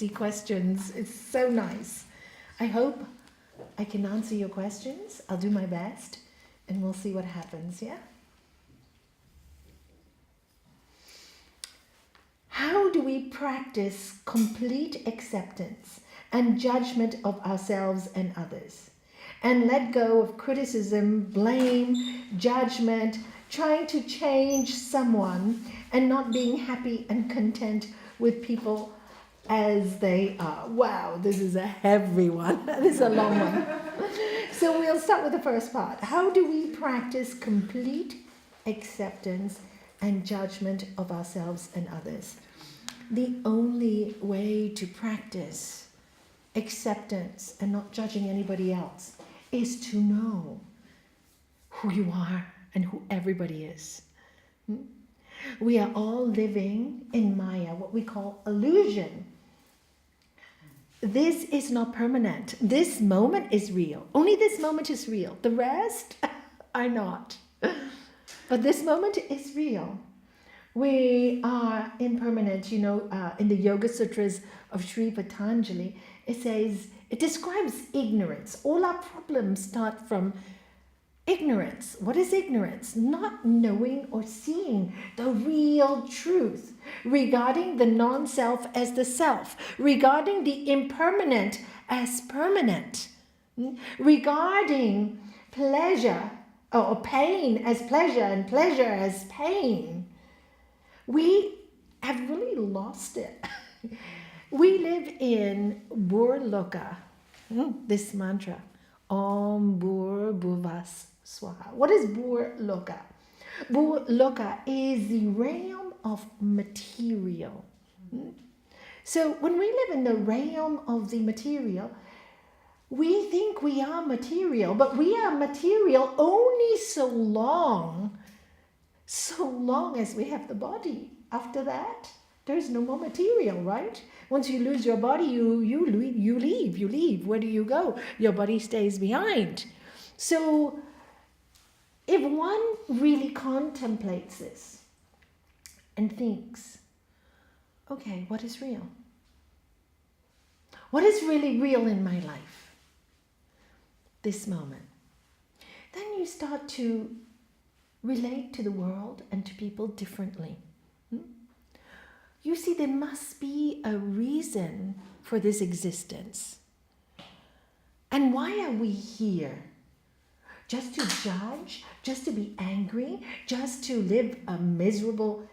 see questions. It's so nice. I hope I can answer your questions. I'll do my best and we'll see what happens, yeah? How do we practice complete acceptance and judgment of ourselves and others, and let go of criticism, blame, judgment, trying to change someone, and not being happy and content with people as they are? Wow, this is a heavy one. This is a long one. So we'll start with the first part. How do we practice complete acceptance and judgment of ourselves and others? The only way to practice acceptance and not judging anybody else is to know who you are and who everybody is. We are all living in Maya, what we call illusion. This is not permanent. This moment is real. Only this moment is real. The rest are not. But this moment is real. We are impermanent. You know, in the Yoga Sutras of Sri Patanjali, it says, it describes ignorance. All our problems start from ignorance. What is ignorance? Not knowing or seeing the real truth regarding the non-self as the self, regarding the impermanent as permanent, regarding pleasure or pain as pleasure and pleasure as pain. We have really lost it. We live in Burloka, this mantra, Om Bur Bhuvas Swaha. What is Burloka? Burloka is the realm of material. So when we live in the realm of the material, we think we are material, but we are material only so long as we have the body. After that, there is no more material, right? Once you lose your body, you leave. Where do you go? Your body stays behind. So if one really contemplates this and thinks, okay, what is real? What is really real in my life? This moment. Then you start to relate to the world and to people differently. You see, there must be a reason for this existence. And why are we here? Just to judge? Just to be angry? Just to live a miserable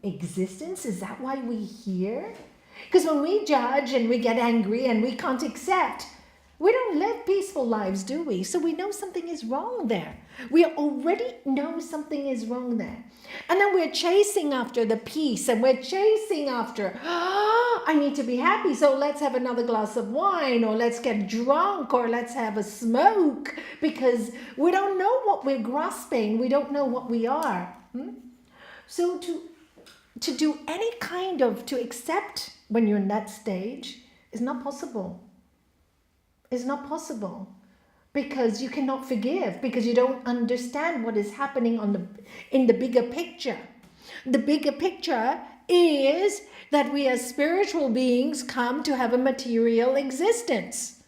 existence? Is that why we're here? Because when we judge and we get angry and we can't accept, we don't live peaceful lives, do we? So we know something is wrong there. We already know something is wrong there. And then we're chasing after the peace, and we're chasing after, I need to be happy, so let's have another glass of wine, or let's get drunk, or let's have a smoke, because we don't know what we're grasping. We don't know what we are. So to do any kind of, to accept when you're in that stage is not possible. It's not possible because you cannot forgive, because you don't understand what is happening in the bigger picture. The bigger picture is that we as spiritual beings come to have a material existence.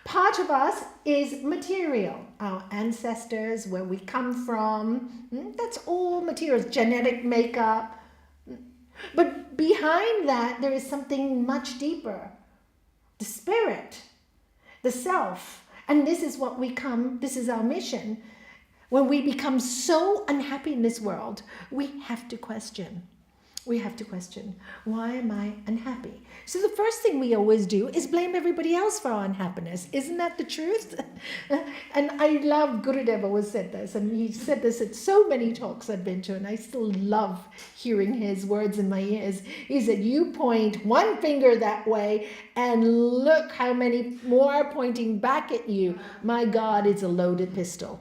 Part of us is material. Our ancestors, where we come from, that's all material, genetic makeup. But behind that, there is something much deeper. The spirit. The self. And this is what we come, this is our mission. When we become so unhappy in this world, we have to question. We have to question, why am I unhappy? So the first thing we always do is blame everybody else for our unhappiness. Isn't that the truth? And I love Gurudev always said this, and he said this at so many talks I've been to, and I still love hearing his words in my ears. He said, you point one finger that way, and look how many more are pointing back at you. My God, it's a loaded pistol.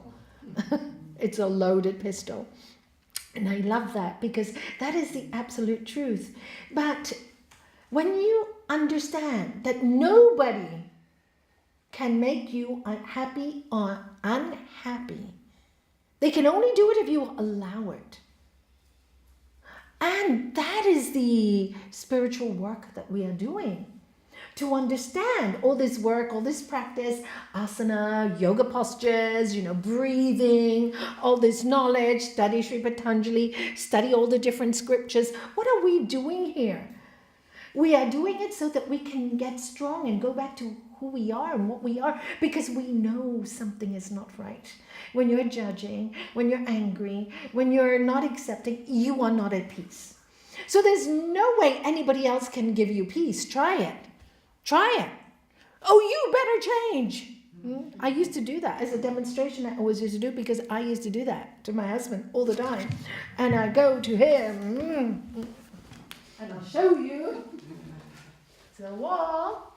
It's a loaded pistol. And I love that, because that is the absolute truth. But when you understand that nobody can make you happy or unhappy, they can only do it if you allow it. And that is the spiritual work that we are doing. To understand all this work, all this practice, asana, yoga postures, breathing, all this knowledge, study Sri Patanjali, study all the different scriptures. What are we doing here? We are doing it so that we can get strong and go back to who we are and what we are, because we know something is not right. When you're judging, when you're angry, when you're not accepting, you are not at peace. So there's no way anybody else can give you peace. Try it. Try it. Oh, you better change. I used to do that as a demonstration. I always used to do, because I used to do that to my husband all the time. And I go to him, and I'll show you. To the wall.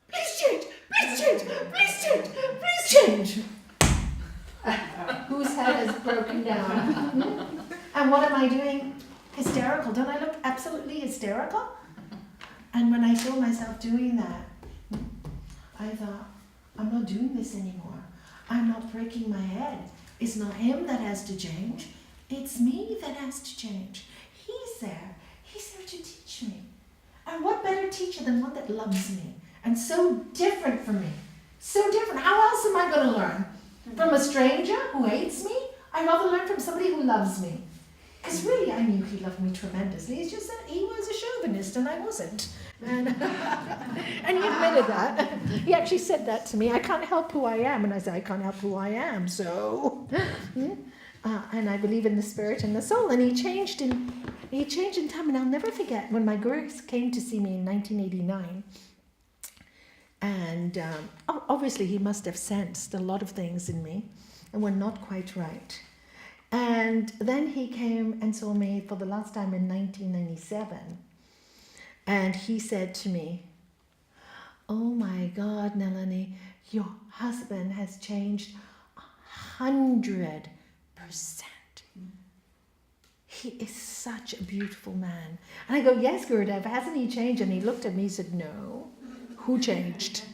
Please change, please change, please change, please change. Whose head has broken down? And what am I doing? Hysterical. Don't I look absolutely hysterical? And when I saw myself doing that, I thought, I'm not doing this anymore. I'm not breaking my head. It's not him that has to change. It's me that has to change. He's there. He's there to teach me. And what better teacher than one that loves me? And so different from me. So different. How else am I going to learn? From a stranger who hates me? I'd rather learn from somebody who loves me. Because really, I knew he loved me tremendously. It's just that he was a chauvinist and I wasn't. And he admitted that. He actually said that to me. I can't help who I am. And I said, I can't help who I am. So, and I believe in the spirit and the soul. And he changed in time. And I'll never forget when my guru came to see me in 1989. And obviously he must have sensed a lot of things in me and were not quite right. And then he came and saw me for the last time in 1997. And he said to me, oh my God, Nalanie, your husband has changed 100%. He is such a beautiful man. And I go, yes, Gurudev, hasn't he changed? And he looked at me and said, no. Who changed?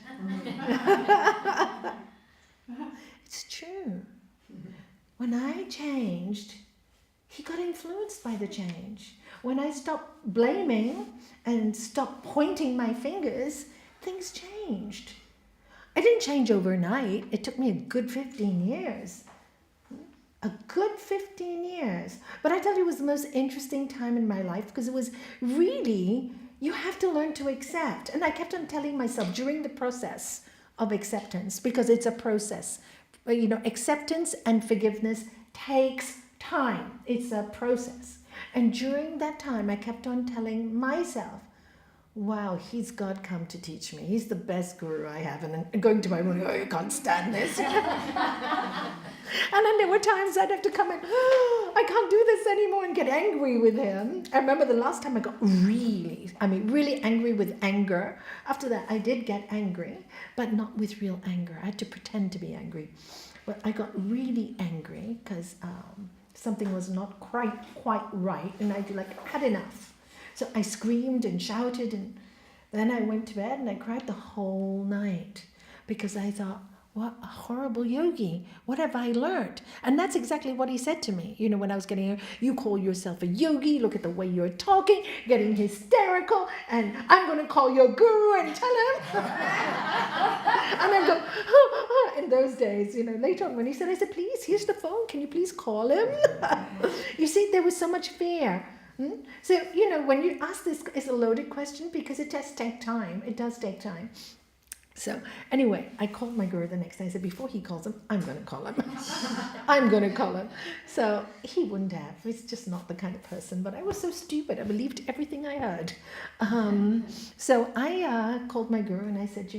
It's true. When I changed, he got influenced by the change. When I stopped blaming and stopped pointing my fingers, things changed. I didn't change overnight. It took me a good 15 years. A good 15 years. But I tell you, it was the most interesting time in my life, because it was really, you have to learn to accept. And I kept on telling myself during the process of acceptance, because it's a process. Acceptance and forgiveness takes time. It's a process. And during that time, I kept on telling myself, wow, he's God come to teach me. He's the best guru I have. And then going to my room, oh, you can't stand this. And then there were times I'd have to come in, oh, I can't do this anymore, and get angry with him. I remember the last time I got really angry with anger. After that, I did get angry, but not with real anger. I had to pretend to be angry. But I got really angry because something was not quite right, and I had enough. So I screamed and shouted, and then I went to bed and I cried the whole night, because I thought, what a horrible yogi. What have I learned? And that's exactly what he said to me. When I was getting, you call yourself a yogi, look at the way you're talking, getting hysterical, and I'm going to call your guru and tell him. And I go, oh. In those days, later on when he said, I said, please, here's the phone. Can you please call him? You see, there was so much fear. So, when you ask this, it's a loaded question, because it does take time. It does take time. So anyway, I called my guru the next day. I said, before he calls him, I'm going to call him. I'm going to call him. So he wouldn't have. He's just not the kind of person. But I was so stupid. I believed everything I heard. So I called my guru and I said,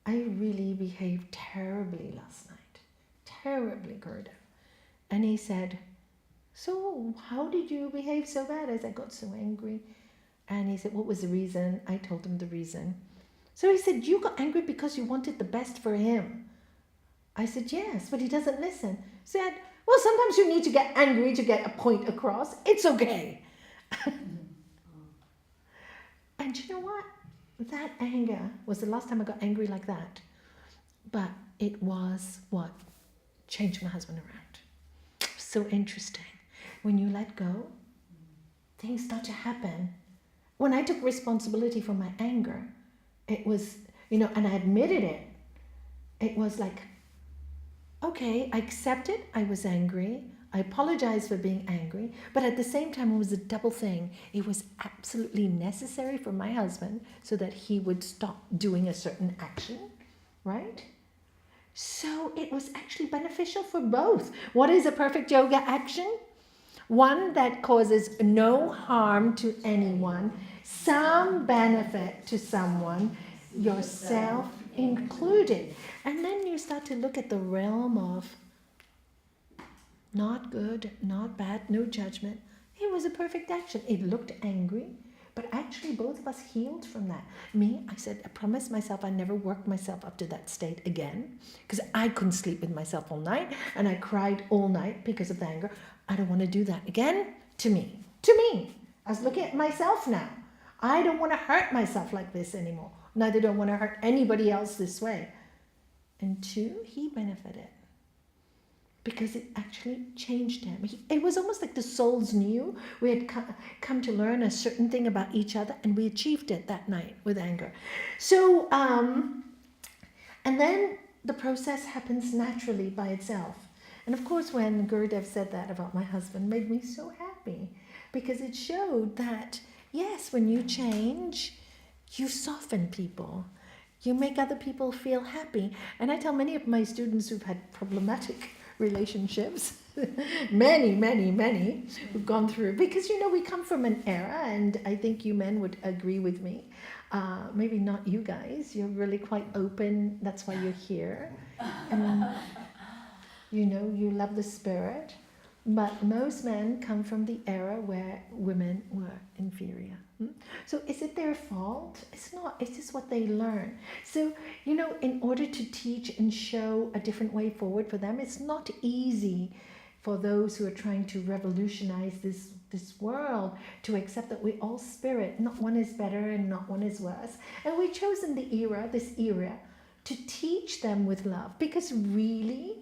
I really behaved terribly last night. Terribly, Gurudev. And he said, so how did you behave so bad? I said, I got so angry. And he said, what was the reason? I told him the reason. So he said, you got angry because you wanted the best for him. I said, yes, but he doesn't listen. He said, well, sometimes you need to get angry to get a point across. It's okay. And you know what? That anger was the last time I got angry like that. But it was what changed my husband around. So interesting. when you let go, things start to happen. When I took responsibility for my anger, it was, and I admitted it, it was like, okay, I accepted I was angry. I apologized for being angry, but at the same time, it was a double thing. It was absolutely necessary for my husband so that he would stop doing a certain action, right? So it was actually beneficial for both. What is a perfect yoga action? One that causes no harm to anyone, some benefit to someone, yourself included. And then you start to look at the realm of not good, not bad, no judgment. It was a perfect action. It looked angry, but actually both of us healed from that. Me, I said, I promised myself I never worked myself up to that state again, because I couldn't sleep with myself all night, and I cried all night because of the anger. I don't want to do that again to me. To me. I was looking at myself now. I don't want to hurt myself like this anymore. Neither do I want to hurt anybody else this way. And two, he benefited, because it actually changed him. It was almost like the souls knew we had come to learn a certain thing about each other, and we achieved it that night with anger. So, and then the process happens naturally by itself. And of course, when Gurudev said that about my husband, made me so happy, because it showed that, yes, when you change, you soften people. You make other people feel happy. And I tell many of my students who've had problematic relationships, many who've gone through, because we come from an era, and I think you men would agree with me, maybe not you guys, you're really quite open, that's why you're here, and you love the spirit, but most men come from the era where women were inferior. So is it their fault? It's not. It's just what they learn. So, in order to teach and show a different way forward for them, it's not easy for those who are trying to revolutionize this world to accept that we're all spirit. Not one is better and not one is worse. And we've chosen this era, to teach them with love, because really,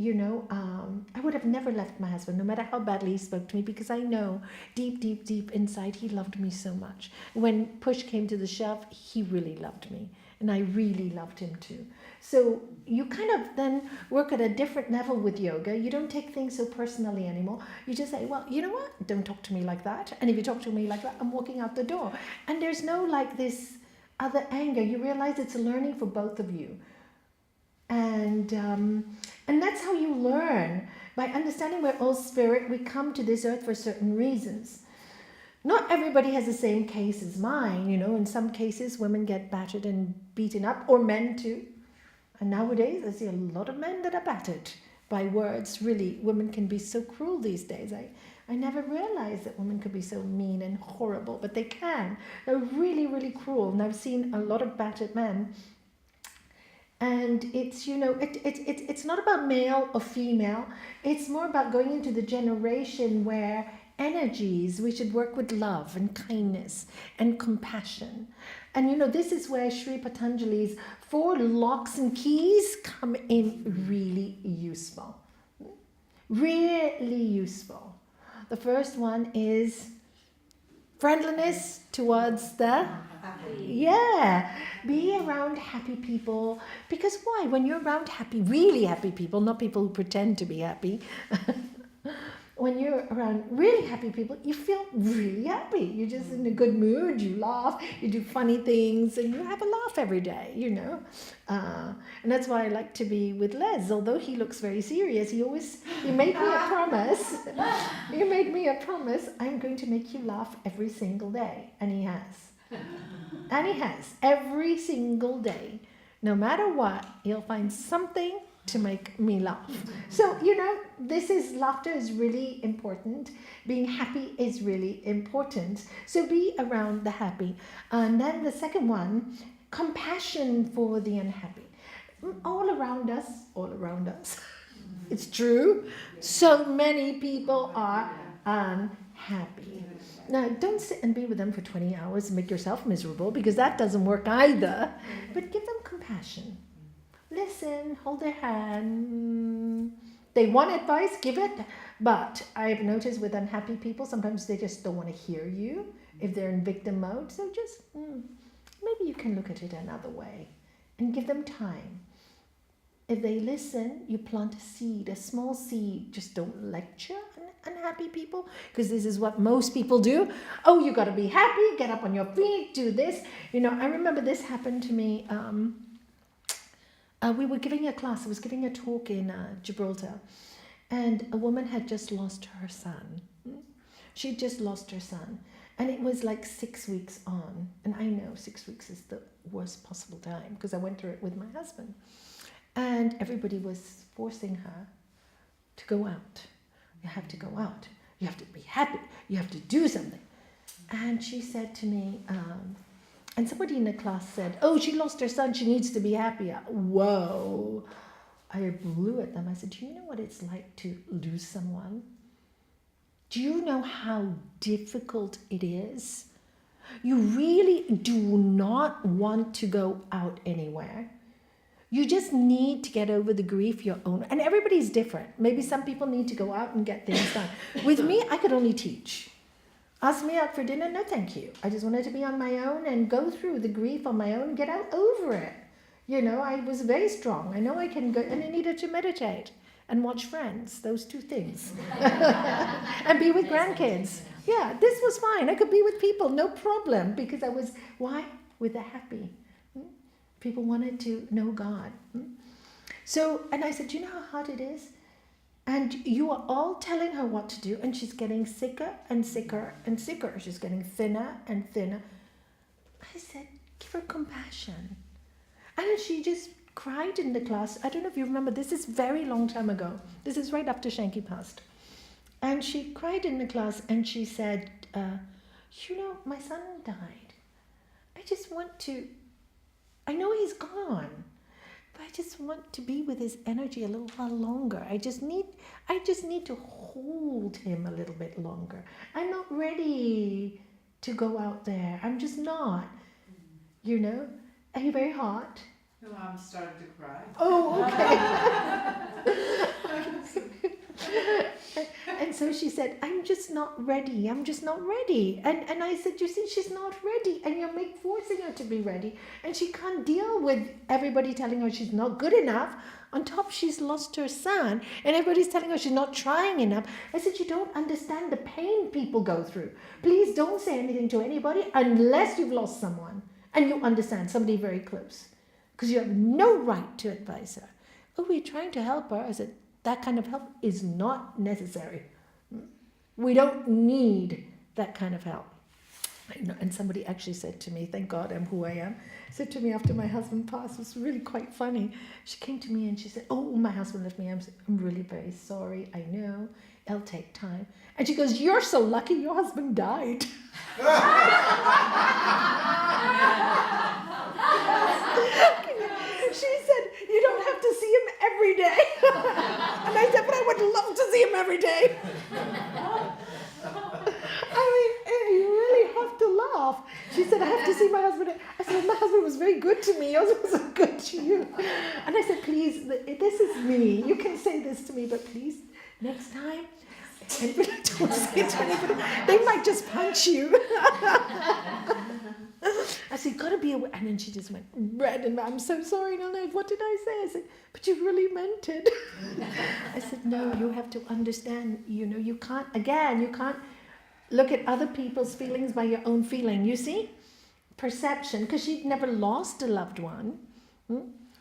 I would have never left my husband, no matter how badly he spoke to me, because I know deep inside he loved me so much. When push came to the shove, he really loved me, and I really loved him too. So you kind of then work at a different level with yoga. You don't take things so personally anymore. You just say, well, you know what? Don't talk to me like that. And if you talk to me like that, I'm walking out the door. And there's no this other anger. You realize it's a learning for both of you. And that's how you learn. By understanding we're all spirit, we come to this earth for certain reasons. Not everybody has the same case as mine. In some cases, women get battered and beaten up, or men too. And nowadays, I see a lot of men that are battered by words. Really, women can be so cruel these days. I never realized that women could be so mean and horrible, but they can. They're really, really cruel. And I've seen a lot of battered men. And it's, it's not about male or female. It's more about going into the generation where energies, we should work with love and kindness and compassion. And, this is where Sri Patanjali's 4 locks and keys come in really useful. Really useful. The first one is friendliness towards the... Yeah, be around happy people. Because why? When you're around really happy people, not people who pretend to be happy, when you're around really happy people, you feel really happy. You're just in a good mood, you laugh, you do funny things, and you have a laugh every day, And that's why I like to be with Les. Although he looks very serious, he made me a promise. He made me a promise, I'm going to make you laugh every single day. And he has. And he has, every single day. No matter what, he'll find something to make me laugh. So, laughter is really important. Being happy is really important. So be around the happy. And then the second one, compassion for the unhappy. All around us. It's true. So many people are unhappy. Now, don't sit and be with them for 20 hours and make yourself miserable, because that doesn't work either. But give them compassion. Listen, hold their hand. They want advice, give it. But I've noticed with unhappy people, sometimes they just don't want to hear you if they're in victim mode. So just maybe you can look at it another way and give them time. If they listen, you plant a seed, a small seed. Just don't lecture unhappy people, because this is what most people do. Oh, you got to be happy, get up on your feet, do this. I remember this happened to me. We were giving a class. I was giving a talk in Gibraltar, and a woman had just lost her son. She'd just lost her son, and it was like 6 weeks on. And I know 6 weeks is the worst possible time, because I went through it with my husband. And everybody was forcing her to go out. You have to go out. You have to be happy. You have to do something. And she said to me, and somebody in the class said, oh, she lost her son. She needs to be happy. Whoa. I blew at them. I said, do you know what it's like to lose someone? Do you know how difficult it is? You really do not want to go out anywhere. You just need to get over the grief your own. And everybody's different. Maybe some people need to go out and get things done. With me, I could only teach. Ask me out for dinner, no thank you. I just wanted to be on my own and go through the grief on my own and get out over it. I was very strong. I know I can go, and I needed to meditate and watch Friends, those two things. And be with grandkids. Yeah, this was fine. I could be with people, no problem, because I was, why? With the happy. People wanted to know God. So, and I said, do you know how hard it is? And you are all telling her what to do, and she's getting sicker and sicker and sicker. She's getting thinner and thinner. I said, give her compassion. And she just cried in the class. I don't know if you remember, this is very long time ago. This is right after Shanky passed. And she cried in the class, and she said, my son died. I just want to, I know he's gone, but I just want to be with his energy a little while longer. I just need to hold him a little bit longer. I'm not ready to go out there. I'm just not. Are you very hot? No, I'm starting to cry. Oh, okay. And so she said, I'm just not ready. I'm just not ready. And I said, you see, she's not ready. And you're forcing her to be ready. And she can't deal with everybody telling her she's not good enough. On top, she's lost her son. And everybody's telling her she's not trying enough. I said, you don't understand the pain people go through. Please don't say anything to anybody unless you've lost someone. And you understand, somebody very close. Because you have no right to advise her. Oh, we're trying to help her. I said, that kind of help is not necessary. We don't need that kind of help. And somebody actually said to me, thank God I'm who I am, said to me after my husband passed, it was really quite funny. She came to me and she said, oh, my husband left me. I'm really very sorry. I know. It'll take time. And she goes, you're so lucky your husband died. She said, you don't have to see him every day. And I said, but I would love to see him every day. You really have to laugh. She said, I have to see my husband. I said, my husband was very good to me. I was so good to you. And I said, please, this is me. You can say this to me, but please, next time, and don't say it to anybody. They might just punch you. I said, gotta be aware. And then she just went red, and I'm so sorry, Nalanie. What did I say? I said, but you really meant it. I said, no, you have to understand, you can't look at other people's feelings by your own feeling. You see? Perception, because she'd never lost a loved one.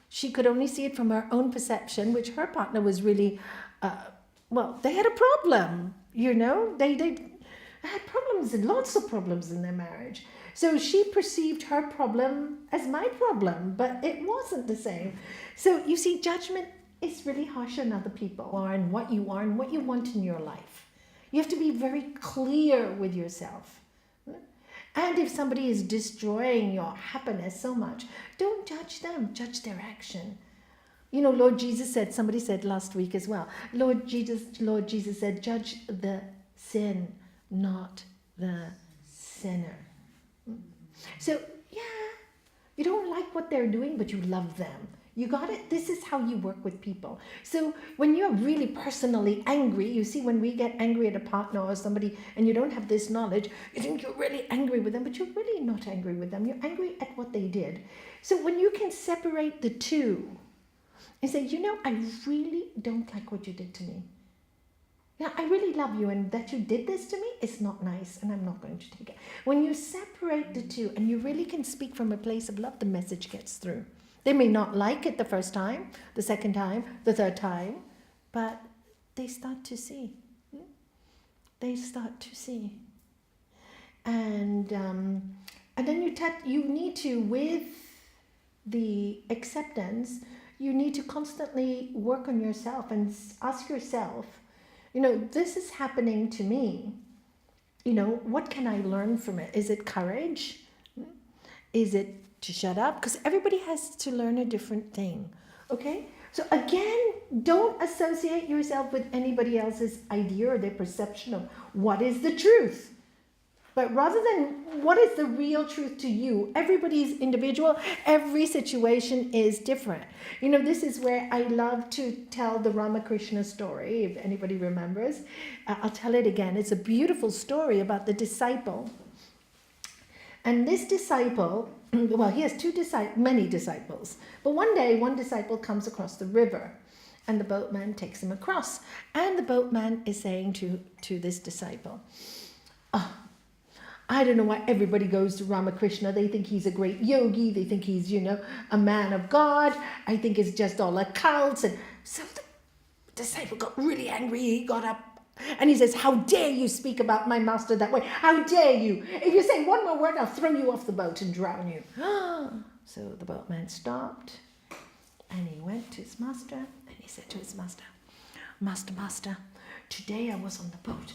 She could only see it from her own perception, which her partner was really, they had a problem, They had problems, and lots of problems in their marriage. So she perceived her problem as my problem, but it wasn't the same. So you see, judgment is really harsh on other people and what you are and what you want in your life. You have to be very clear with yourself. And if somebody is destroying your happiness so much, don't judge them, judge their action. Lord Jesus said, somebody said last week as well, Lord Jesus said, judge the sin, not the sinner. So, you don't like what they're doing, but you love them. You got it? This is how you work with people. So when you're really personally angry, you see when we get angry at a partner or somebody and you don't have this knowledge, you think you're really angry with them, but you're really not angry with them. You're angry at what they did. So when you can separate the two and say, I really don't like what you did to me. Yeah, I really love you, and that you did this to me is not nice, and I'm not going to take it. When you separate the two and you really can speak from a place of love, the message gets through. They may not like it the first time, the second time, the third time, but they start to see. They start to see. And then you need to, with the acceptance, you need to constantly work on yourself and ask yourself, this is happening to me. What can I learn from it? Is it courage? Is it to shut up? Because everybody has to learn a different thing. Okay? So again, don't associate yourself with anybody else's idea or their perception of what is the truth. But rather than what is the real truth to you, everybody's individual, every situation is different. This is where I love to tell the Ramakrishna story, if anybody remembers. I'll tell it again. It's a beautiful story about the disciple. And this disciple, well, he has many disciples. But one day, one disciple comes across the river, and the boatman takes him across. And the boatman is saying to this disciple, I don't know why everybody goes to Ramakrishna. They think he's a great yogi. They think he's, a man of God. I think it's just all a cult. And so the disciple got really angry. He got up and he says, how dare you speak about my master that way? How dare you? If you say one more word, I'll throw you off the boat and drown you. So the boatman stopped and he went to his master and he said to his master, Master, today I was on the boat.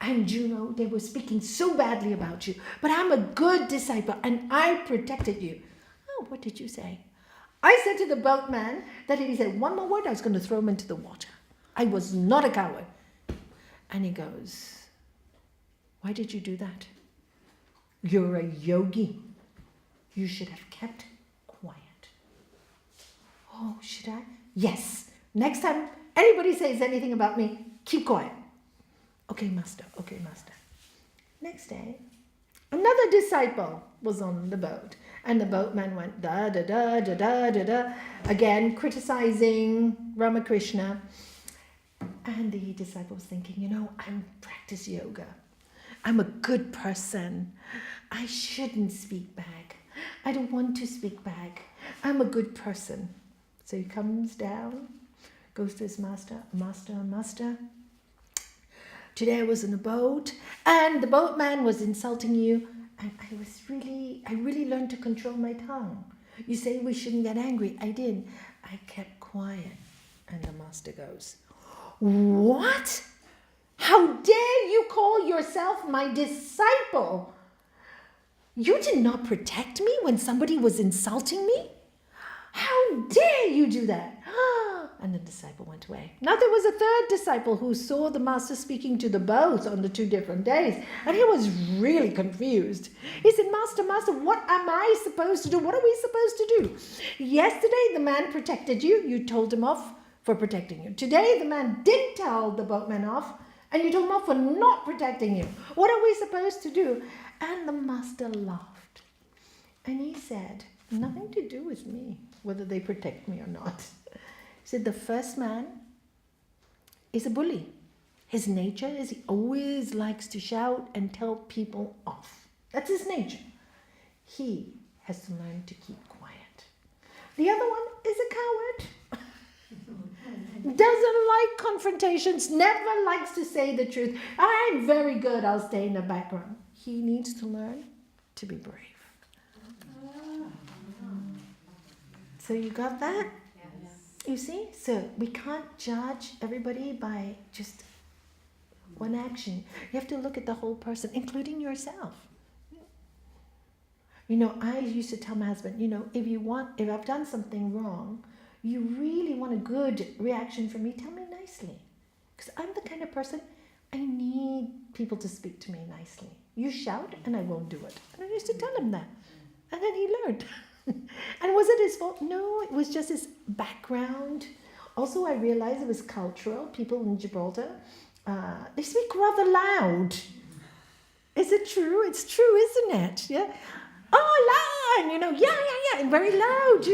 And they were speaking so badly about you, but I'm a good disciple and I protected you. Oh, what did you say? I said to the boatman that if he said one more word, I was going to throw him into the water. I was not a coward. And he goes, why did you do that? You're a yogi. You should have kept quiet. Oh, should I? Yes. Next time anybody says anything about me, keep quiet. Okay, master. Next day, another disciple was on the boat, and the boatman went da da da da da da da, again criticizing Ramakrishna. And the disciple was thinking, I practice yoga. I'm a good person. I shouldn't speak back. I don't want to speak back. I'm a good person. So he comes down, goes to his master. Master. Today I was in a boat and the boatman was insulting you, and I really learned to control my tongue. You say we shouldn't get angry. I did. I kept quiet. And the master goes, what? How dare you call yourself my disciple? You did not protect me when somebody was insulting me? How dare you do that? And the disciple went away. Now there was a third disciple who saw the master speaking to the both on the 2 different days, and he was really confused. He said, Master, what am I supposed to do? What are we supposed to do? Yesterday the man protected you. You told him off for protecting you. Today the man didn't tell the boatman off, and you told him off for not protecting you. What are we supposed to do? And the master laughed. And he said, nothing to do with me, whether they protect me or not. He said, the first man is a bully. His nature is he always likes to shout and tell people off. That's his nature. He has to learn to keep quiet. The other one is a coward. Doesn't like confrontations, never likes to say the truth. I'm very good, I'll stay in the background. He needs to learn to be brave. So you got that? Yes. You see? So we can't judge everybody by just one action. You have to look at the whole person, including yourself. I used to tell my husband, if I've done something wrong, you really want a good reaction from me, tell me nicely. Because I'm the kind of person, I need people to speak to me nicely. You shout and I won't do it. And I used to tell him that. And then he learned. And was it his fault? No, it was just his background. Also, I realized it was cultural. People in Gibraltar, they speak rather loud. Is it true? It's true, isn't it? Yeah. Oh, loud, yeah, and very loud,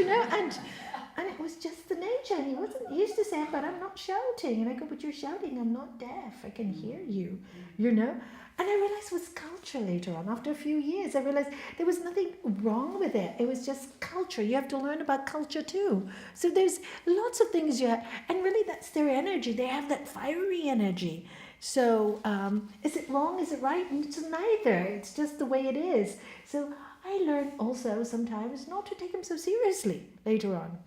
and it was just the nature. And he used to say, but I'm not shouting. And I go, but you're shouting. I'm not deaf. I can hear you, And I realized it was culture later on. After a few years, I realized there was nothing wrong with it. It was just culture. You have to learn about culture too. So there's lots of things and really that's their energy. They have that fiery energy. So is it wrong? Is it right? It's neither. It's just the way it is. So I learned also sometimes not to take him so seriously later on.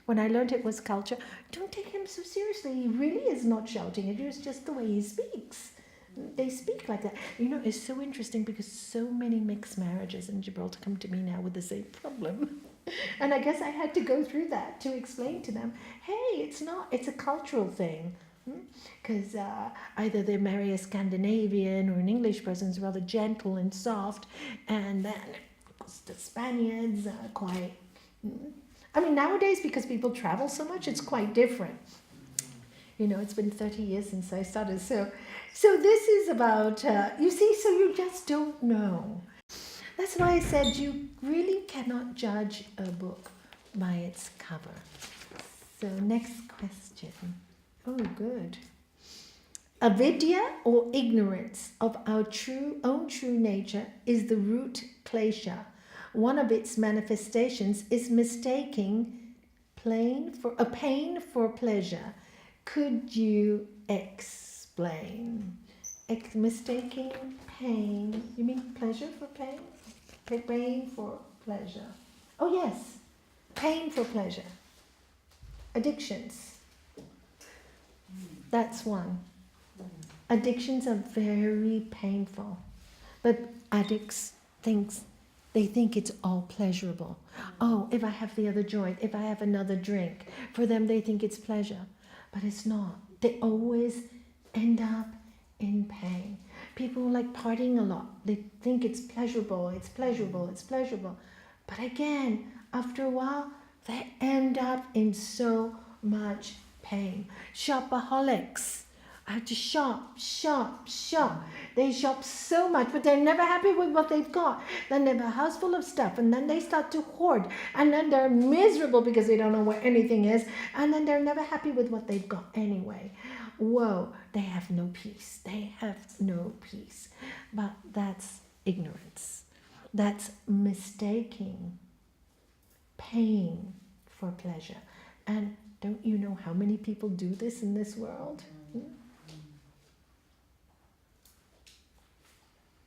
When I learned it was culture, don't take him so seriously. He really is not shouting at you. It's just the way he speaks. They speak like that. It's so interesting because so many mixed marriages in Gibraltar come to me now with the same problem. And I guess I had to go through that to explain to them, hey, it's a cultural thing. Because either they marry a Scandinavian or an English person who's rather gentle and soft, and then the Spaniards are quite... nowadays, because people travel so much, it's quite different. It's been 30 years since I started. So this is about, so you just don't know. That's why I said you really cannot judge a book by its cover. So next question. Oh, good. Avidya, or ignorance of our own true nature, is the root klesha. One of its manifestations is mistaking pain for pleasure. Could you explain? Mistaking pain. You mean pleasure for pain? Pain for pleasure. Oh yes, pain for pleasure. Addictions. That's one. Addictions are very painful. But addicts they think it's all pleasurable. Oh, if I have the other joint, if I have another drink, for them they think it's pleasure. But it's not. They always end up in pain. People like partying a lot. They think it's pleasurable. But again, after a while, they end up in so much pain. Shopaholics. I have to shop. They shop so much, but they're never happy with what they've got. Then they have a house full of stuff, and then they start to hoard, and then they're miserable because they don't know where anything is, and then they're never happy with what they've got anyway. Whoa, they have no peace. But that's ignorance. That's mistaking pain for pleasure. And don't you know how many people do this in this world?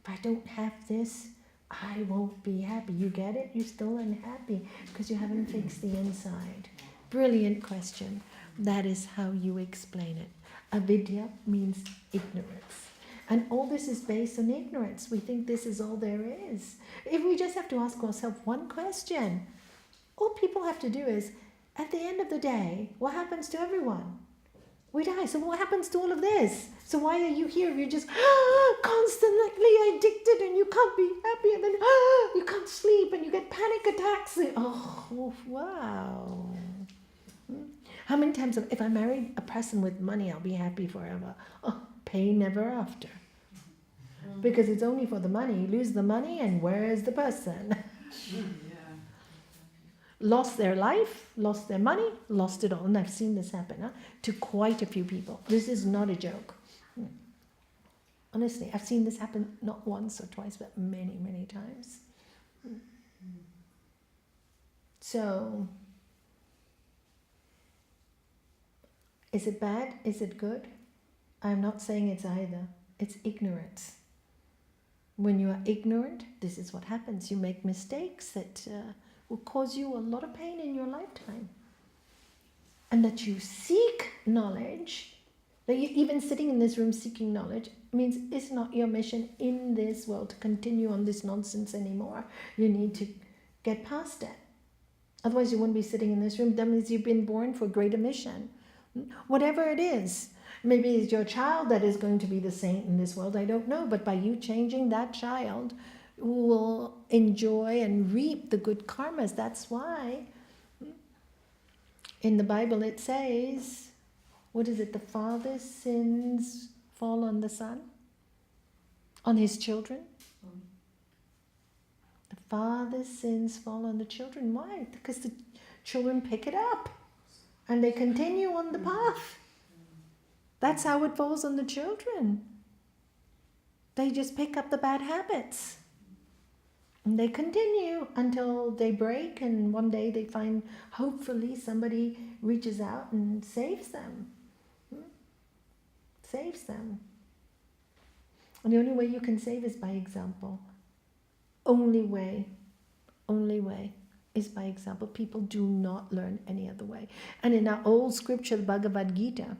If I don't have this, I won't be happy. You get it? You're still unhappy because you haven't fixed the inside. Brilliant question. That is how you explain it. Avidya means ignorance. And all this is based on ignorance. We think this is all there is. If we just have to ask ourselves one question, all people have to do is, at the end of the day, what happens to everyone? We die. So what happens to all of this? So why are you here? You're just constantly addicted and you can't be happy, and then you can't sleep and you get panic attacks. Oh, wow. How many times, if I marry a person with money, I'll be happy forever. Oh, pain ever after. Because it's only for the money. You lose the money and where is the person? Lost their life, lost their money, lost it all. And I've seen this happen to quite a few people. This is not a joke. Honestly, I've seen this happen not once or twice, but many, many times. So, is it bad? Is it good? I'm not saying it's either. It's ignorance. When you are ignorant, this is what happens. You make mistakes that will cause you a lot of pain in your lifetime. And that you seek knowledge, that you even sitting in this room seeking knowledge, means it's not your mission in this world to continue on this nonsense anymore. You need to get past it. Otherwise you wouldn't be sitting in this room. That means you've been born for a greater mission. Whatever it is. Maybe it's your child that is going to be the saint in this world. I don't know. But by you changing that child, will enjoy and reap the good karmas. That's why in the Bible it says, what is it? The father's sins fall on the son, on his children. The father's sins fall on the children. Why? Because the children pick it up and they continue on the path. That's how it falls on the children. They just pick up the bad habits. And they continue until they break, and one day they find, hopefully, somebody reaches out and saves them. Saves them. And the only way you can save is by example. Only way is by example. People do not learn any other way. And in our old scripture, the Bhagavad Gita,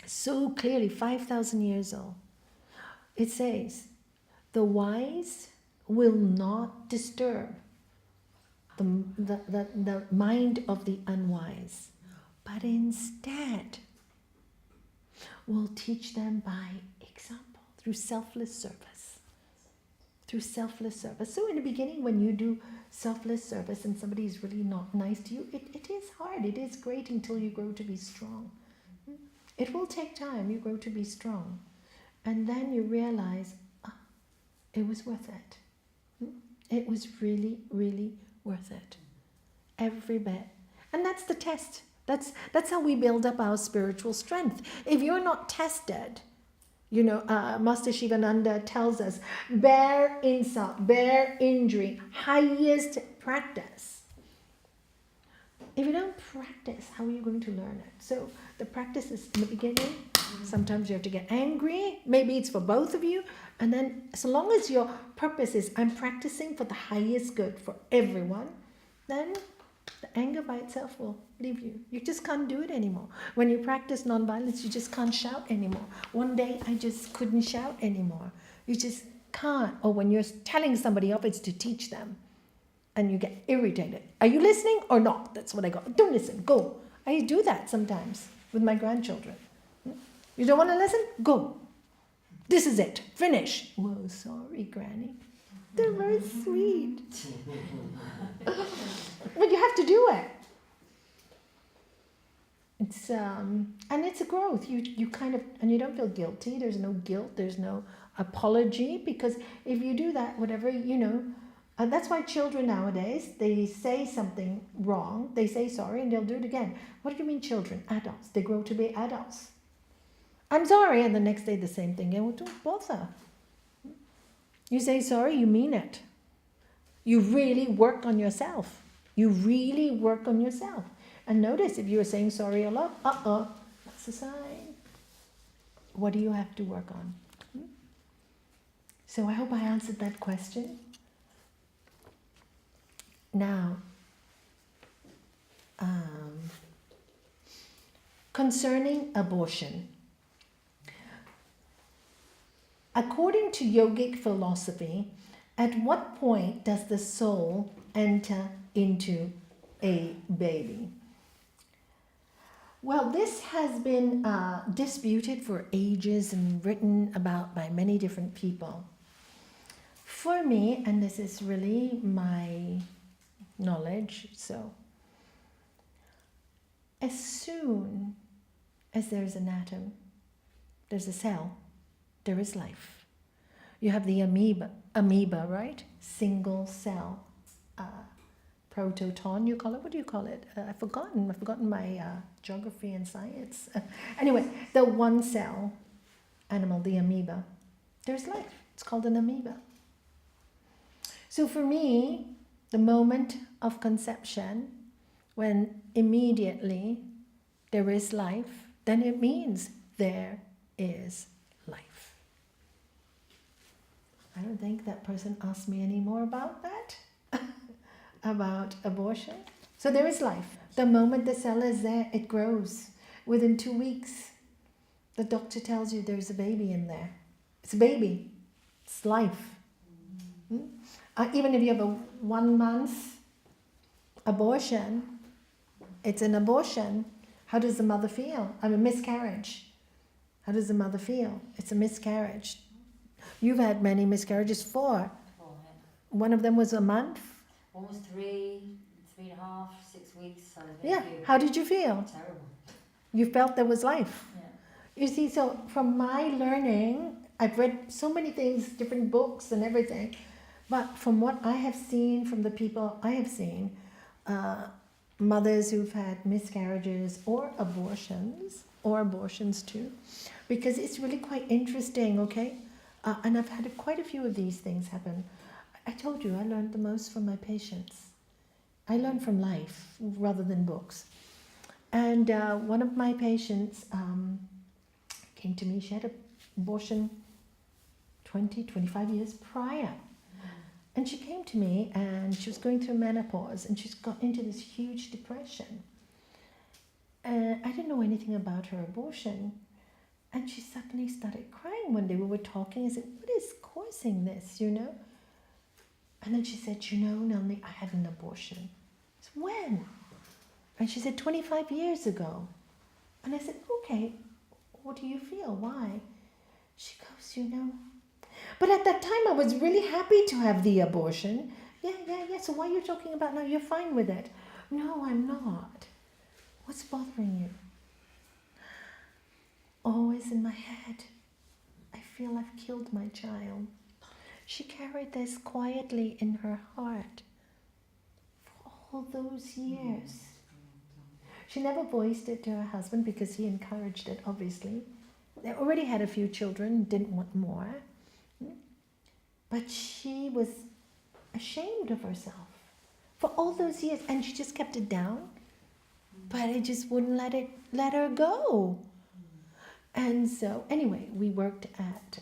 so clearly, 5,000 years old, it says, the wise will not disturb the mind of the unwise, but instead will teach them by example, through selfless service. Through selfless service. So in the beginning, when you do selfless service and somebody is really not nice to you, it is hard. It is great until you grow to be strong. It will take time. You grow to be strong. And then you realize, it was worth it. It was really, really worth it. Every bit. And that's the test. That's how we build up our spiritual strength. If you're not tested, Master Satchidananda tells us, bear insult, bear injury, highest practice. If you don't practice, how are you going to learn it? So the practice is in the beginning. Sometimes you have to get angry. Maybe it's for both of you. And then so long as your purpose is, I'm practicing for the highest good for everyone, then the anger by itself will leave you. You just can't do it anymore. When you practice nonviolence, you just can't shout anymore. One day I just couldn't shout anymore. You just can't. Or when you're telling somebody off, it's to teach them. And you get irritated. Are you listening or not? That's what I got. Don't listen. Go. I do that sometimes with my grandchildren. You don't want to listen? Go. This is it. Finish. Whoa, sorry, Granny. They're very sweet. But you have to do it. It's and it's a growth. You kind of, and you don't feel guilty. There's no guilt. There's no apology, because if you do that, whatever, that's why children nowadays, they say something wrong, they say sorry, and they'll do it again. What do you mean children? Adults. They grow to be adults. I'm sorry, and the next day the same thing. And don't bother. You say sorry, you mean it. You really work on yourself. You really work on yourself. And notice, if you are saying sorry a lot, that's a sign. What do you have to work on? So I hope I answered that question. Now, concerning abortion. According to yogic philosophy, at what point does the soul enter into a baby? Well, this has been disputed for ages and written about by many different people. For me, and this is really my knowledge, so as soon as there's an atom, there's a cell, there is life. You have the amoeba, right? Single cell, prototon, you call it? What do you call it? I've forgotten my geography and science. Anyway, the one cell animal, the amoeba, there's life. It's called an amoeba. So for me, the moment of conception, when immediately there is life, then it means there is life. I don't think that person asked me any more about that, about abortion. So there is life. The moment the cell is there, it grows. Within 2 weeks, the doctor tells you there's a baby in there. It's a baby. It's life. Even if you have a 1 month abortion, it's an abortion. How does the mother feel? I mean, miscarriage. How does the mother feel? It's a miscarriage. You've had many miscarriages, 4. one of them was a month. One was 3.5, 6 weeks. So Yeah. How did you feel? Terrible. You felt there was life. Yeah. You see, so from my learning, I've read so many things, different books and everything, but from what I have seen, from the people I have seen, mothers who've had miscarriages or abortions too, because it's really quite interesting, okay? And I've had quite a few of these things happen. I told you, I learned the most from my patients. I learned from life rather than books. And one of my patients came to me. She had an abortion 25 years prior. And she came to me and she was going through menopause and she's got into this huge depression. And I didn't know anything about her abortion. And she suddenly started crying one day. We were talking. I said, what is causing this, you know? And then she said, you know, Nalanie, I had an abortion. I said, when? And she said, 25 years ago. And I said, okay, what do you feel? Why? She goes, you know, but at that time I was really happy to have the abortion. Yeah. So why are you talking about now? You're fine with it. No, I'm not. What's bothering you? Always in my head. I feel I've killed my child. She carried this quietly in her heart for all those years. She never voiced it to her husband because he encouraged it, obviously. They already had a few children, didn't want more. But she was ashamed of herself for all those years, and she just kept it down. But I just wouldn't let her go. And so, anyway, we worked at.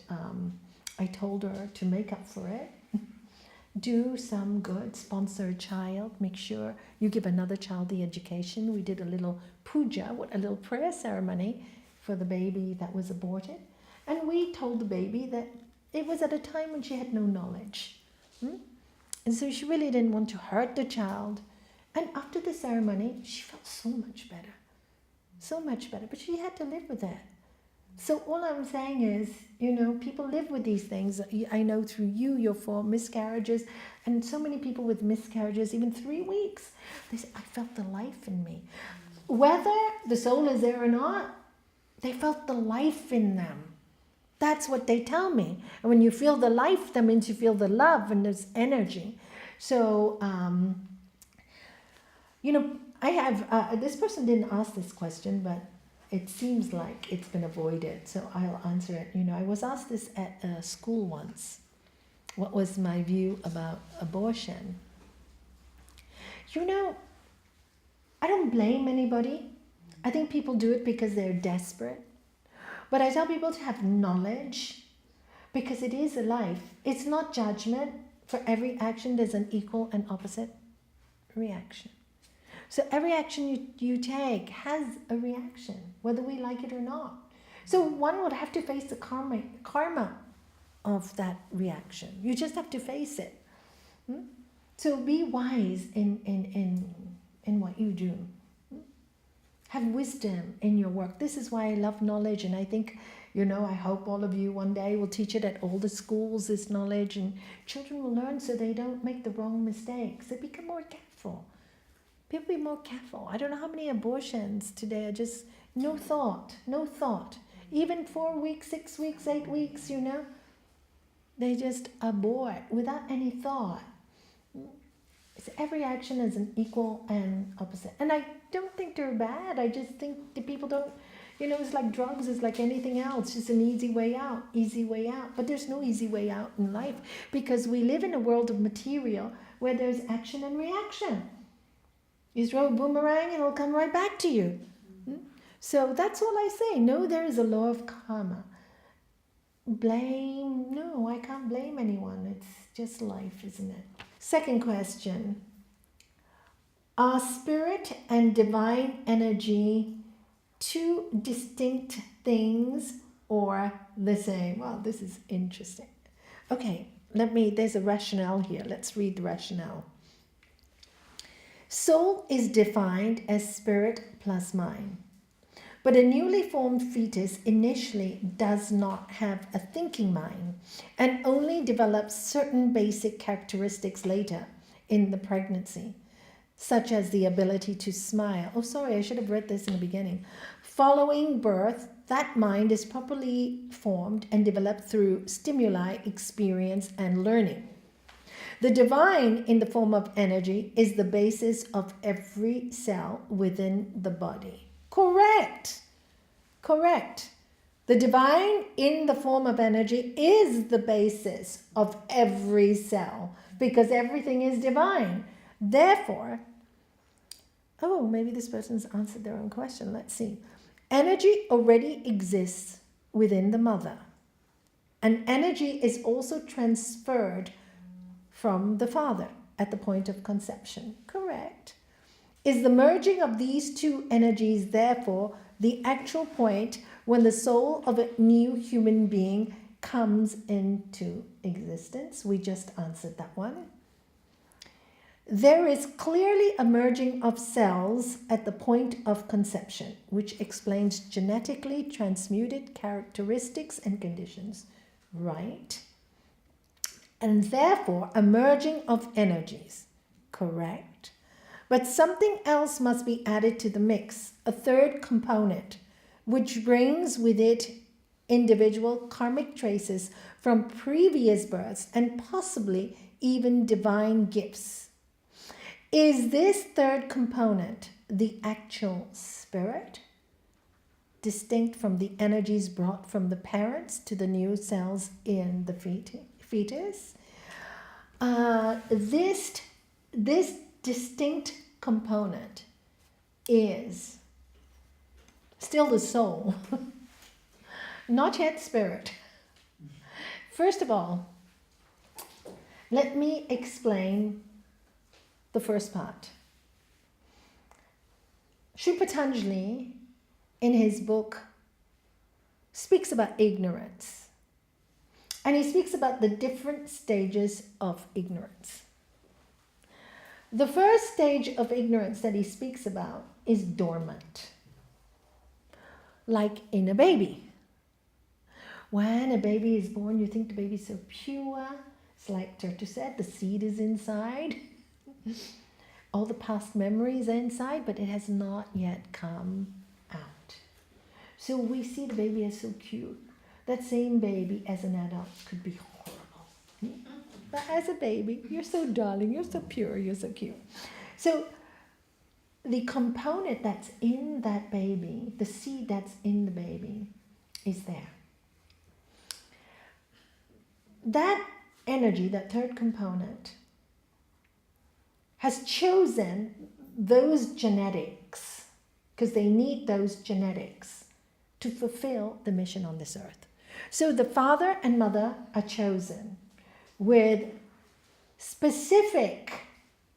I told her to make up for it, do some good, sponsor a child, make sure you give another child the education. We did a little puja, a little prayer ceremony for the baby that was aborted, and we told the baby that it was at a time when she had no knowledge. And so she really didn't want to hurt the child. And after the ceremony, she felt so much better, but she had to live with that. So all I'm saying is, you know, people live with these things. I know through your 4 miscarriages, and so many people with miscarriages, even 3 weeks, they say, I felt the life in me. Whether the soul is there or not, they felt the life in them. That's what they tell me. And when you feel the life, that means you feel the love and there's energy. So, you know, I have, this person didn't ask this question, but it seems like it's been avoided. So I'll answer it. You know, I was asked this at a school once. What was my view about abortion? You know, I don't blame anybody. I think people do it because they're desperate. But I tell people to have knowledge because it is a life. It's not judgment. For every action, there's an equal and opposite reaction. So every action you take has a reaction, whether we like it or not. So one would have to face the karma of that reaction. You just have to face it. So be wise in what you do. Have wisdom in your work. This is why I love knowledge, and I think, you know, I hope all of you one day will teach it at all the schools, this knowledge, and children will learn so they don't make the wrong mistakes. They become more careful. People be more careful. I don't know how many abortions today are just no thought. Even 4 weeks, 6 weeks, 8 weeks, you know, they just abort without any thought. So every action is an equal and opposite. And I don't think they're bad. I just think the people don't, you know, it's like drugs, it's like anything else. It's an easy way out. But there's no easy way out in life because we live in a world of material where there's action and reaction. You throw a boomerang and it'll come right back to you. So that's all I say. No, there is a law of karma. Blame, no, I can't blame anyone. It's just life, isn't it? Second question. Are spirit and divine energy two distinct things or the same? Well, this is interesting. Okay, there's a rationale here. Let's read the rationale. Soul is defined as spirit plus mind. But a newly formed fetus initially does not have a thinking mind and only develops certain basic characteristics later in the pregnancy, such as the ability to smile. Oh, sorry, I should have read this in the beginning. Following birth, that mind is properly formed and developed through stimuli, experience, and learning. The divine in the form of energy is the basis of every cell within the body. Correct. Correct. The divine in the form of energy is the basis of every cell because everything is divine. Therefore, oh, maybe this person's answered their own question. Let's see. Energy already exists within the mother, and energy is also transferred from the father at the point of conception. Correct. Is the merging of these two energies, therefore, the actual point when the soul of a new human being comes into existence? We just answered that one. There is clearly a merging of cells at the point of conception, which explains genetically transmuted characteristics and conditions, right? And therefore a merging of energies, correct? But something else must be added to the mix, a third component, which brings with it individual karmic traces from previous births and possibly even divine gifts. Is this third component the actual spirit, distinct from the energies brought from the parents to the new cells in the fetus? This distinct component is still the soul, not yet spirit. First of all, let me explain the first part. Sri Patanjali, in his book, speaks about ignorance. And he speaks about the different stages of ignorance. The first stage of ignorance that he speaks about is dormant, like in a baby. When a baby is born, you think the baby is so pure. It's like Turtu said, the seed is inside. All the past memories are inside, but it has not yet come out. So we see the baby as so cute. That same baby as an adult could be horrible. But as a baby, you're so darling, you're so pure, you're so cute. So the component that's in that baby, the seed that's in the baby, is there. That energy, that third component, has chosen those genetics, because they need those genetics to fulfill the mission on this earth. So the father and mother are chosen with specific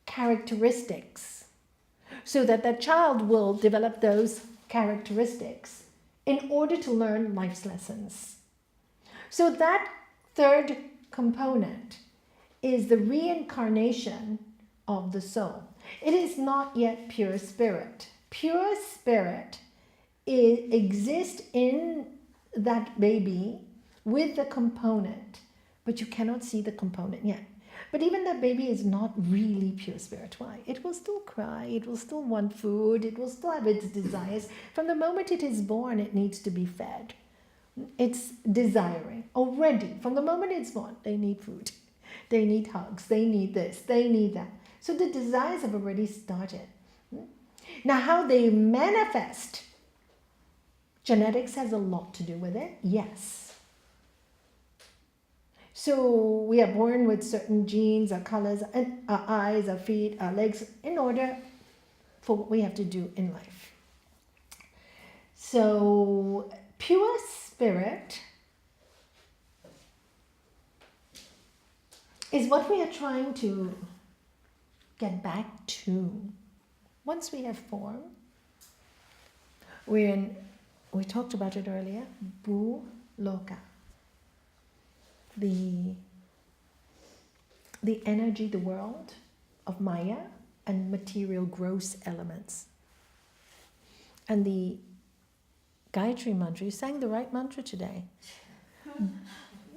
characteristics so that the child will develop those characteristics in order to learn life's lessons. So that third component is the reincarnation of the soul. It is not yet pure spirit. Pure spirit exists in that baby with the component, but you cannot see the component yet. But even that baby is not really pure spirit. Why? It will still cry, it will still want food, it will still have its desires. From the moment it is born, it needs to be fed. It's desiring already. From the moment it's born, they need food, they need hugs, they need this, they need that. So the desires have already started. Now, how they manifest, genetics has a lot to do with it, yes. So we are born with certain genes, our colors, and our eyes, our feet, our legs, in order for what we have to do in life. So pure spirit is what we are trying to get back to. Once we have form, we talked about it earlier, Bhu Loka. The energy, the world of Maya and material gross elements. And the Gayatri mantra. You sang the right mantra today.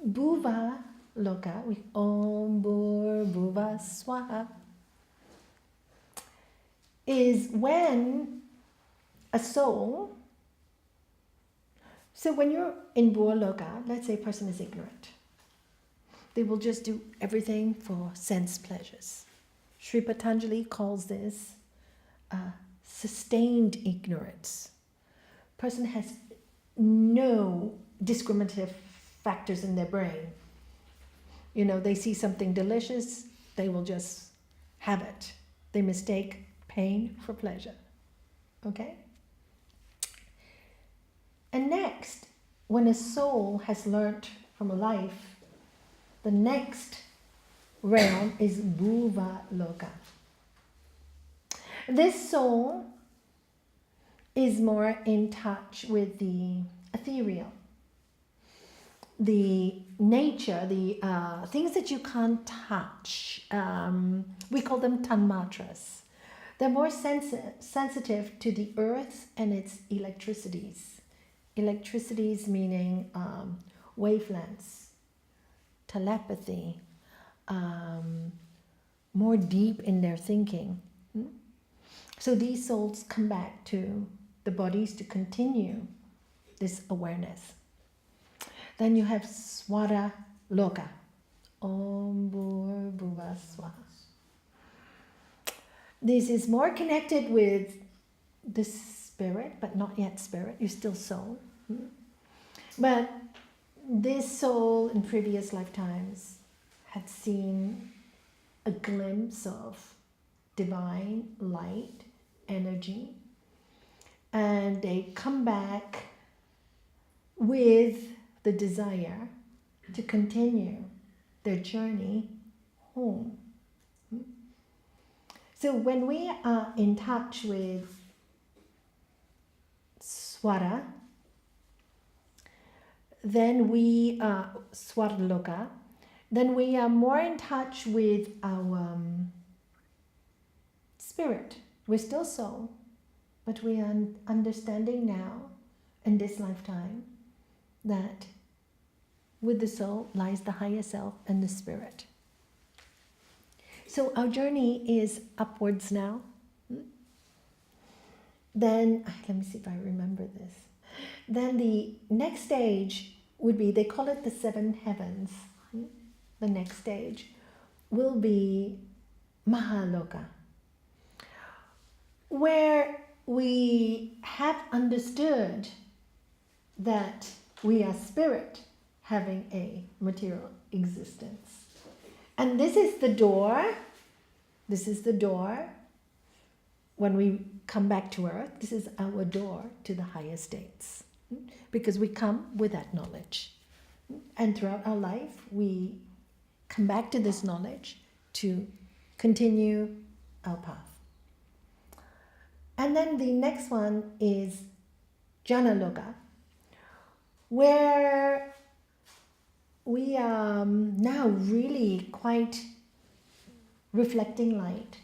Bhuva loka, we Om Bhur Bhuva Swaha, is when a soul, so when you're in Bhur Loka, let's say a person is ignorant. They will just do everything for sense pleasures. Sri Patanjali calls this sustained ignorance. Person has no discriminative factors in their brain. You know, they see something delicious, they will just have it. They mistake pain for pleasure. Okay? And next, when a soul has learnt from a life, the next realm is Bhuva Loka. This soul is more in touch with the ethereal, the nature, the things that you can't touch. We call them tanmatras. They're more sensitive to the earth and its electricities. Electricities meaning wavelengths, telepathy, more deep in their thinking. So these souls come back to the bodies to continue this awareness. Then you have Swara Loka. Om Bhur Bhuva Swaha. This is more connected with the spirit, but not yet spirit. You're still soul. But this soul in previous lifetimes had seen a glimpse of divine light, energy, and they come back with the desire to continue their journey home. So when we are in touch with Swara, then we Swarloka, then we are more in touch with our spirit. We're still soul, but we are understanding now in this lifetime that with the soul lies the higher self and the spirit. So our journey is upwards now. Then, let me see if I remember this. Then the next stage would be, they call it the seven heavens. The next stage will be Mahaloka, where we have understood that we are spirit having a material existence. And this is the door. This is the door. When we come back to earth, this is our door to the higher states. Because we come with that knowledge. And throughout our life, we come back to this knowledge to continue our path. And then the next one is Janaloka, where we are now really quite reflecting light.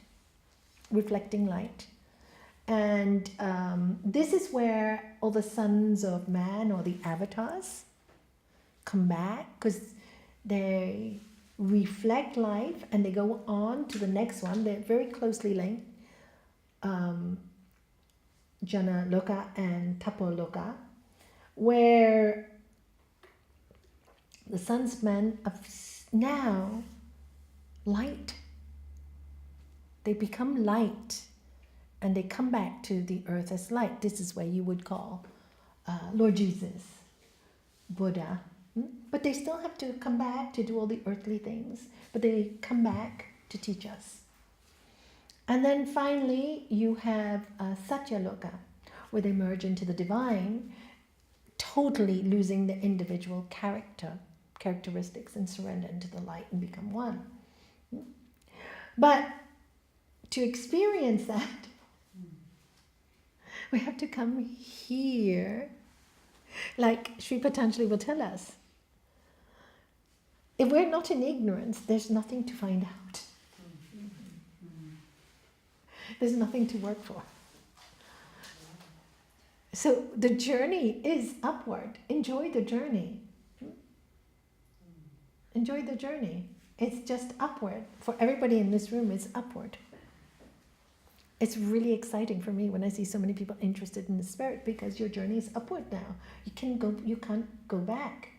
And this is where all the sons of man or the avatars come back, because they reflect life and they go on to the next one. They're very closely linked. Jana Loka and Tapo Loka, where the sons of men are now light. They become light and they come back to the earth as light. This is where you would call Lord Jesus, Buddha. But they still have to come back to do all the earthly things. But they come back to teach us. And then finally, you have Satyaloka, where they merge into the divine, totally losing the individual characteristics and surrender into the light and become one. But to experience that, we have to come here. Like Sri Patanjali will tell us, if we're not in ignorance, there's nothing to find out. There's nothing to work for. So the journey is upward. Enjoy the journey. Enjoy the journey. It's just upward. For everybody in this room, it's upward. It's really exciting for me when I see so many people interested in the spirit, because your journey is upward now. You can't go back.